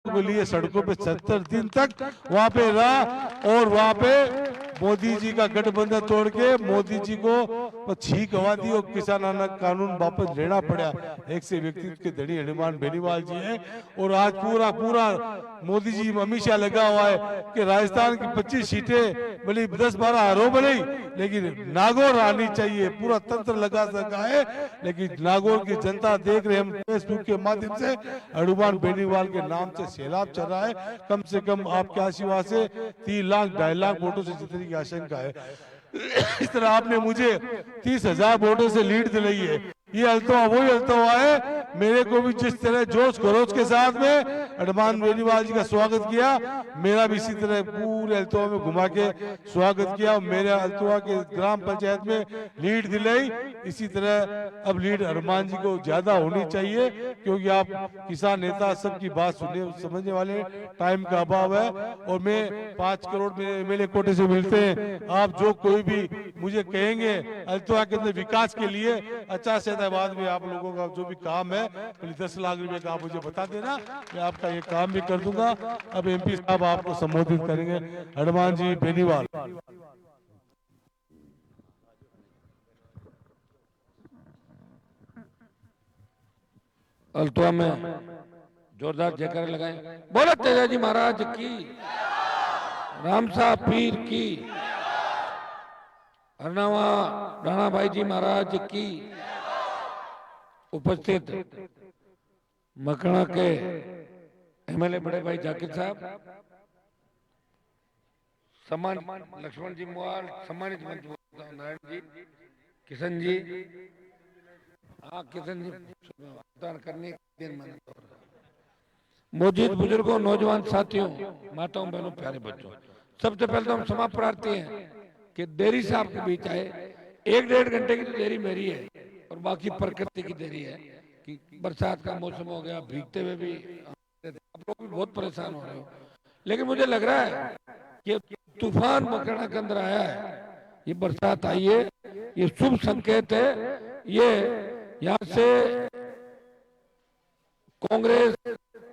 को लिए सड़कों पे 70 दिन तक वहां पे रहा और वहां पे मोदी जी का गठबंधन तोड़ के मोदी जी को छींक हवा दी और किसान कानून वापस लेना पड़ा। एक से व्यक्तित्व के धनी हनुमान बेनीवाल जी हैं और आज पूरा पूरा मोदी जी हमेशा लगा हुआ है कि राजस्थान की 25 सीटें भले 10-12 हारो भले, लेकिन नागौर आनी चाहिए। पूरा तंत्र लगा सका है, लेकिन नागौर की जनता देख रहे हम फेसबुक के माध्यम से हनुमान बेनीवाल के नाम से सैलाब चल रहा है। कम से कम आपके आशीर्वाद से 3 लाख 2.5 लाख वोटों से जीतने की आशंका है। इस तरह आपने मुझे 30,000 वोटों से लीड दिलाई है। ये अल्तवा वही अल्तवा है। मेरे को भी जिस तरह जोश खरोश के साथ में हनुमान बेनीवाल जी का स्वागत किया, मेरा भी इसी तरह पूरे अल्तवा में घुमा के स्वागत किया। मेरे अल्तवा के ग्राम पंचायत में लीड दिलाई। इसी तरह अब लीड हनुमान जी को ज्यादा होनी चाहिए, क्योंकि आप किसान नेता सबकी बात सुनने समझने वाले, टाइम का अभाव है। और मैं 5 करोड़ मेरे एमएलए कोटे से मिलते हैं। आप जो कोई भी मुझे कहेंगे अल्तवा के अंदर विकास के लिए, अच्छा से बाद में आप लोगों का जो भी काम है 10 लाख रुपए का आप मुझे बता देना, मैं आपका ये काम भी कर दूंगा। अब एमपी साहब आपको संबोधित करेंगे, हनुमान जी बेनीवाल। अल्तवा में जोरदार जयकारे लगाएं। बोलो तेजाजी महाराज की, रामसा पीर की, हरनावा राणा भाई जी महाराज की। उपस्थित मकड़ा के एमएलए बड़े भाई जाकिर साहब, सम्मान लक्ष्मण जी मुआल, सम्मानित मंच नारायण जी, किशन जी, हाँ किशन जी करने मौजूद बुजुर्गों, नौजवान साथियों, माताओं बहनों, प्यारे बच्चों, सबसे पहले तो हम क्षमा प्रार्थी हैं कि देरी से आपके बीच आए। 1-1.5 घंटे की तो देरी मेरी है और बाकी प्रकृति की देरी है कि बरसात का मौसम हो गया, भीगते हुए भी आप लोग भी बहुत परेशान हो रहे हो। लेकिन मुझे लग रहा है कि तूफान मकड़ा के अंदर आया है, ये बरसात आई है, ये शुभ संकेत है। ये यहाँ से कांग्रेस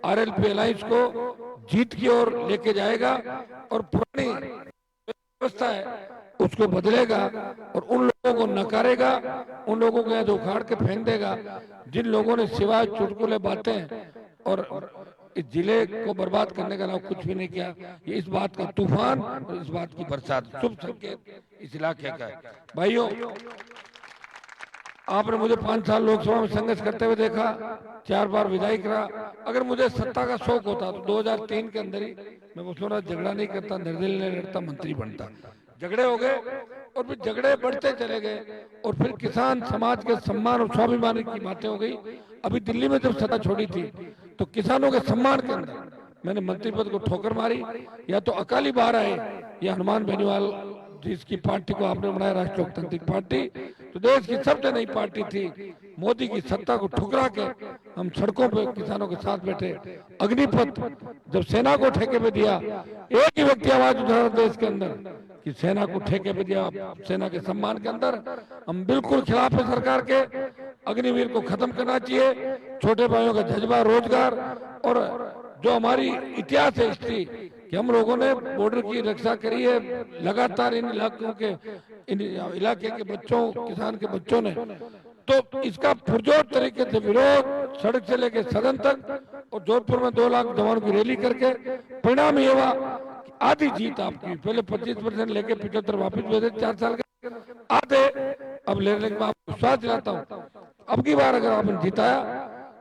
आरएलपी अलायंस को जीत की ओर लेके जाएगा और पुरानी व्यवस्था है उसको बदलेगा और उन लोगों को नकारेगा, उन लोगों को यहाँ उखाड़ के फेंक देगा जिन लोगों ने सिवाय चुटकुले बातें और इस जिले को बर्बाद करने का अलावा कुछ भी नहीं किया। ये इस बात का तूफान और इस बात की बरसात शुभ संकेत इस इलाके का है। भाइयों, आपने मुझे 5 साल लोकसभा में संघर्ष करते हुए देखा, 4 बार विधायक रहा। अगर मुझे सत्ता का शौक होता तो 2003 के अंदर ही मैं मुसलमान झगड़ा नहीं करता, निर्दलीय नहीं लड़ता, मंत्री बनता। झगड़े हो गए और फिर झगड़े बढ़ते चले गए और फिर किसान समाज के सम्मान और स्वाभिमान की बातें हो गई। अभी दिल्ली में जब सत्ता छोड़ी थी तो किसानों के सम्मान के अंदर मैंने मंत्री पद को ठोकर मारी। या तो अकाली बाहर आए या हनुमान बेनीवाल जिसकी पार्टी को आपने बनाया राष्ट्रीय लोकतांत्रिक पार्टी, तो देश की सबसे नई पार्टी थी। मोदी की सत्ता को ठुकरा के हम सड़कों पे किसानों के साथ बैठे। अग्निपथ जब सेना को ठेके पे दिया, एक ही व्यक्ति आवाज उठा देश के अंदर कि सेना को ठेके पे दिया, सेना के सम्मान के अंदर हम बिल्कुल खिलाफ है सरकार के। अग्निवीर को खत्म करना चाहिए। छोटे भाइयों का जज्बा, रोजगार और जो हमारी इतिहास है हिस्ट्री कि हम लोगों ने बॉर्डर की रक्षा करी है लगातार इन इलाकों के, इन इलाके के बच्चों, किसान के बच्चों ने, तो इसका पुरजोर तरीके से विरोध सड़क से लेके सदन तक और जोधपुर में 2 लाख जवानों की रैली करके परिणाम ये हुआ कि आधी जीत आपकी। पहले 25% लेके 75 वापिस भेजे 4 साल के आधे अब लेने के बाद विश्वास दिलाता हूँ अब की बार अगर आपने जिताया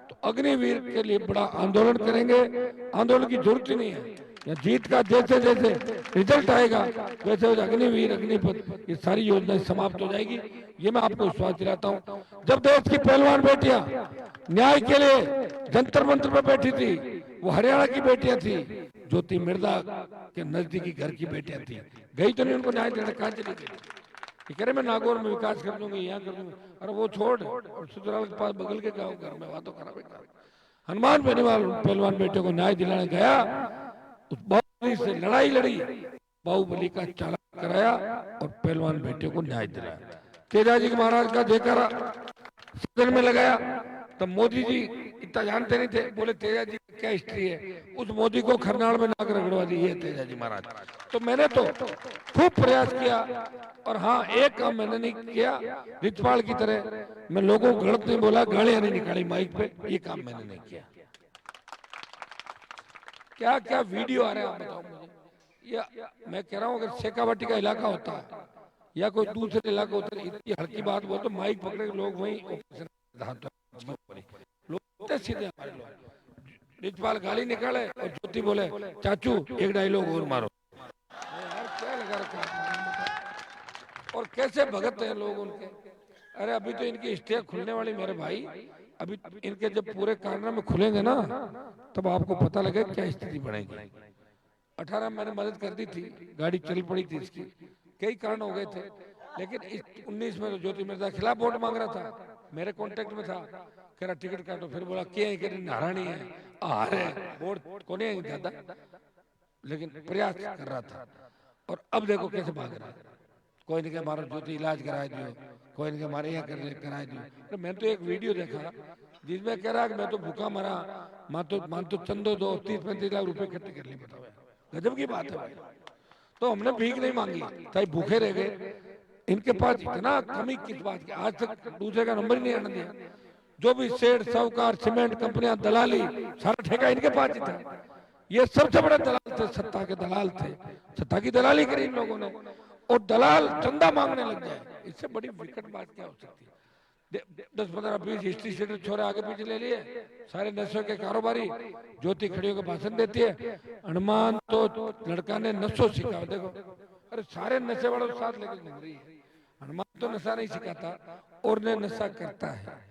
तो अग्निवीर के लिए बड़ा आंदोलन करेंगे। आंदोलन की जरूरत ही नहीं है, या जीत का जैसे जैसे रिजल्ट आएगा वैसे वैसे अग्निवीर, अग्निपथ, ये सारी योजनाएं समाप्त हो जाएगी। ये मैं आपको विश्वास दिलाता हूँ। जब देश की पहलवान बेटियां न्याय के लिए जंतर मंत्र पर बैठी थी, वो हरियाणा की बेटियां थी, ज्योति मिर्दा के नजदीकी घर की बेटियां थी। गई तो नहीं उनको न्याय देने, कहाँ चली गई? कह रहे मैं नागौर में विकास कर दूंगी, यहाँ कर दूंगी। अरे वो छोड़, और सुतराल के पास बगल के गाँव घर में बातों खराब। हनुमान बेनीवाल पहलवान बेटे को न्याय दिलाने गया, उस बाहुबली से लड़ाई लड़ी, बाहुबली का चालान कराया और पहलवान बेटे को न्याय दिलाया। तेजाजी महाराज का जयकारा सदन में लगाया। तब मोदी जी इतना जानते नहीं थे, बोले तेजा जी की क्या हिस्ट्री है, उस मोदी को खरनाल में नाक रगड़वा दी है तेजा जी महाराज। तो मैंने तो खूब प्रयास किया, और हाँ एक काम मैंने नहीं किया रिचपाल की तरह, मैं लोगों को गलत नहीं बोला, गालियां नहीं निकाली माइक पे, ये काम मैंने नहीं किया। क्या क्या वीडियो आ रहे हैं आप बताओ मुझे। या मैं कह रहा हूँ अगर शेखावाटी का इलाका होता या कोई दूसरे इलाका होता, इतनी हल्की बात बोल तो माइक पकड़े के लोग वहीं लोग इतने सीधे हमारे लोग। रिचपाल गाली निकाले और ज्योति बोले चाचू एक डायलॉग और मारो। यार क्या लगा रखा है आपने बताओ? और कैसे भगत हैं लोग उनके। अरे अभी तो इनकी स्टेज खुलने वाली मेरे भाई, अभी इनके जब पूरे कारनामे खुलेंगे ना तब आपको पता लगे क्या स्थिति बनेगी। 18 में मैंने मदद कर दी थी, गाड़ी चल पड़ी थी इसकी, कई कारण हो गए थे, लेकिन 19 में तो ज्योति मिर्जा खिलाफ वोट मांग रहा था, मेरे कांटेक्ट में था, कह रहा टिकट काटो, फिर बोला क्या है, नारायणी है आ रहे वोट को नहीं दादा, लेकिन प्रयास कर रहा था। और अब देखो कैसे भाग रहा है, कोई ने कहा हमारा ज्योति इलाज कराए दियो, कोई ने कहा हमारे यहाँ कराए दियो। तो मैं तो एक वीडियो देखा जिसमें कह रहा कि मैं तो भूखा मरा, मान तो चंदो दो 30-35 लाख रुपए इकट्ठे कर लिए, बताओ गजब की बात है भाई। तो हमने भीख नहीं मांगी, चाहे भूखे रह गए। इनके पास इतना कमी किस बात की, आज तक दूसरे का नंबर ही नहीं आने दिया। जो भी सेठ साहूकार सीमेंट कंपनियां दलाली सारा ठेका इनके पास ही था। ये सबसे बड़े दलाल थे, सत्ता के दलाल थे, सत्ता की दलाली करी इन लोगों ने। और दलाल चंदा मांगने लग जाए, इससे बड़ी विकट बात क्या हो सकती है। 10-15-20 हिस्ट्री सीटर छोरे आगे पीछे ले लिए, सारे नशे के कारोबारी। ज्योति खड़ी होकर भाषण देती है, हनुमान तो लड़का ने नशो सीखा, देखो अरे सारे नशे वालों के साथ लेकर घूम रही है। हनुमान तो नशा नहीं सिखाता और ने नशा करता है।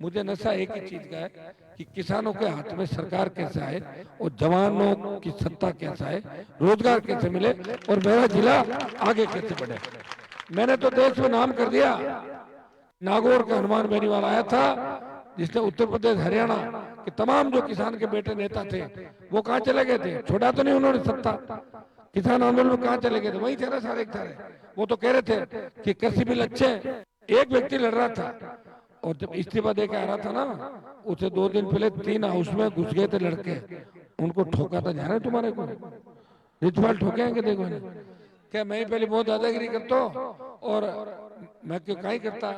मुझे नशा एक ही चीज का है कि किसानों के हाथ में सरकार कैसे आए और जवानों की सत्ता कैसे आए, रोजगार कैसे मिले और मेरा जिला आगे कैसे बढ़े। मैंने तो देश में नाम कर दिया। नागौर का हनुमान बेनीवाल आया था, जिसने उत्तर प्रदेश हरियाणा के तमाम जो किसान के बेटे नेता थे वो कहाँ चले गए थे, छोड़ा तो नहीं उन्होंने सत्ता। किसान आंदोलन में कहाँ चले गए थे, वही थे ना सारे सारे। वो तो कह रहे थे कि कृषि बिल अच्छे, एक व्यक्ति लड़ रहा था और जब इस्तीफा दे के आ रहा था ना, उसे 2 दिन पहले 3 हाउस में घुस गए थे लड़के, उनको ठोका था, ध्यान है तुम्हारे को, रिचवाल ठोके हैं कि देखो इन्हें। क्या मैं पहले बहुत दादागिरी करता और मैं क्यों कहीं करता,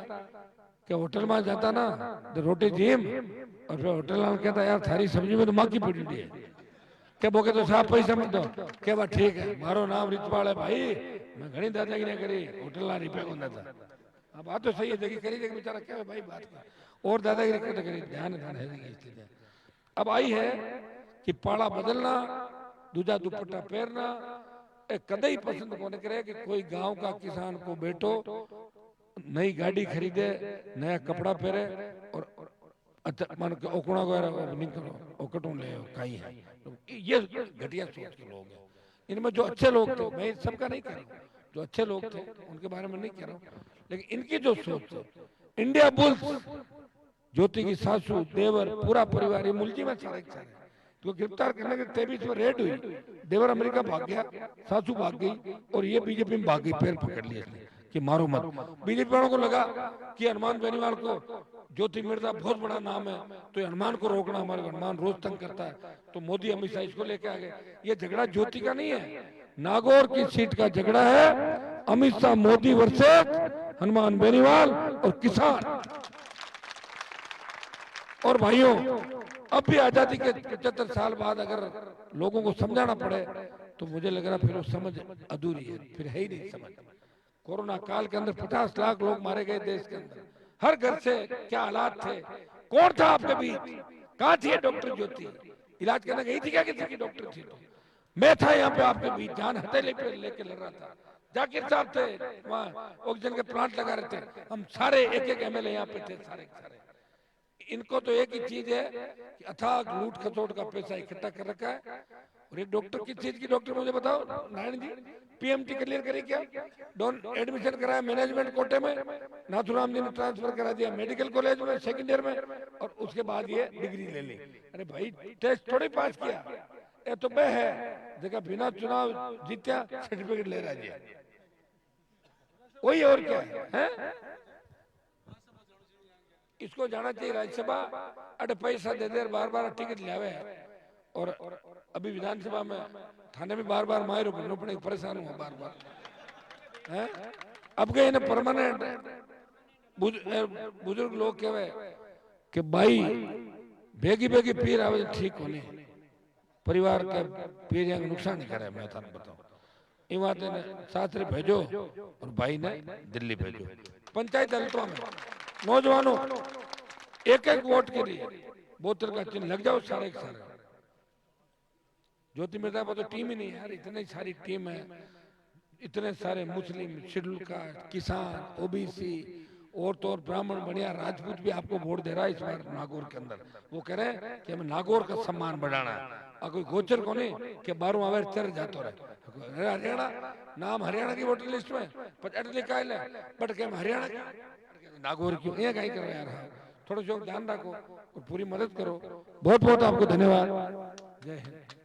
क्या होटल में जाता ना तो रोटी जीम और फिर होटल वाला कहता यार थारी सब्जी में तो माँ की पड़ी है, क्या बोके तो साफ पैसा मत दो, क्या बात ठीक है मारो नाम रिचवाल है भाई, मैं घनी दादागिरी करी, होटल ना रिपे को था। अब बात तो सही है, देखिए करी देखिए बेचारा क्या है भाई बात का, और दादागिरी करते करी ध्यान है इसलिए। अब आई है कि पाड़ा बदलना, दूजा दुपट्टा पहनना कदई पसंद कोने करे कि कोई गांव का किसान को बेटो नई गाड़ी खरीदे, नया कपड़ा पहने और अच्छा मान के ओकड़ा वगैरह नहीं करो, ओकटों ले काई है। ये घटिया सोच के लोग हैं। इनमें जो अच्छे लोग थे, मैं सबका नहीं कह रहा हूँ, जो अच्छे लोग थे उनके बारे में नहीं कह रहा हूँ, लेकिन इनकी जो सोच है, इंडिया बुल्स, ज्योति की सासू देवर पूरा परिवार ये मुलजी में सारे तो गिरफ्तार करने के 23 में रेड हुई, देवर अमेरिका भाग गया, सासू भाग गई और ये बीजेपी में भाग गई, पैर पकड़ लिया कि मारो मत। बीजेपी वालों को लगा कि हनुमान बेनीवाल को ज्योति मिर्जा बहुत बड़ा नाम है तो हनुमान को रोकना, हमारे हनुमान रोज तंग करता है, तो मोदी अमित शाह इसको लेके आ गए। ये झगड़ा ज्योति का नहीं है, नागौर की सीट का झगड़ा है, अमित शाह मोदी वर्सेस हनुमान बेनीवाल और किसान। और भाइयों अब भी आजादी के 75 साल बाद अगर लोगों को समझाना पड़े तो मुझे लग रहा फिर वो समझ अधूरी है, फिर है ही नहीं समझ। कोरोना काल के अंदर 50 लाख लोग मारे गए देश के अंदर, हर घर से क्या हालात थे, कौन था आपके बीच, कहाँ थी डॉक्टर ज्योति, इलाज करने गई थी क्या किसी की डॉक्टर थी तो मैं था यहाँ पे आपके बीच, जान हथेली पे लेके लड़ रहा था। जाकिर साहब थे वहाँ ऑक्सीजन के प्लांट लगा रहे थे, हम सारे एक एमएलए यहाँ पे थे सारे सारे। इनको तो एक ही चीज है कि अथाक लूट खसोट का पैसा इकट्ठा कर रखा है। और एक डॉक्टर किस चीज की डॉक्टर मुझे बताओ नारायण जी, पीएमटी क्लियर करी क्या, एडमिशन कराया मैनेजमेंट कोटे में, नाथुराम जी ने ट्रांसफर करा दिया मेडिकल कॉलेज में सेकंड ईयर में और उसके बाद ये डिग्री ले ली। अरे भाई टेस्ट थोड़ी पास किया, ये तो मैं है देखा बिना चुनाव जीत्या सर्टिफिकेट ले रहा है, वही और क्या है? इसको जाना चाहिए राज्यसभा, अरे पैसा दे दे बार बार टिकट लियावे, और अभी विधानसभा में थाने में बार बार मारो भरना पड़े, परेशान हुआ बार बार हैं। अब गए ना परमानेंट बुजुर्ग लोग कहवे कि भाई बेगी बेगी पीर आवे तो ठीक होने, परिवार के पीर यहाँ नुकसान नहीं करे। मैं थाने बताऊं ये बात ने सासरे भेजो और भाई ने दिल्ली भेजो। पंचायत हल्तों में नौजवानों एक एक वोट के लिए बोतल का चिन्ह लग जाओ सारे के सारे। ज्योति मिर्जा पर तो टीम ही नहीं है यार, इतनी सारी टीम है, इतने सारे मुस्लिम, शेड्यूल कास्ट, किसान, ओबीसी, और तो और ब्राह्मण, बढ़िया राजपूत भी आपको वोट दे रहा है इस बार नागौर के अंदर। वो कह रहे हैं कि हमें नागौर का सम्मान बढ़ाना है, और कोई गोचर को नहीं कि 12 आवर चर जाता रहे। हरियाणा नाम हरियाणा की वोटर लिस्ट में पचास लिखा है, बट के हरियाणा नागौर क्यों ये कहीं करो यार। थोड़ा सा ध्यान रखो और पूरी मदद करो। बहुत बहुत आपको धन्यवाद। जय हिंद।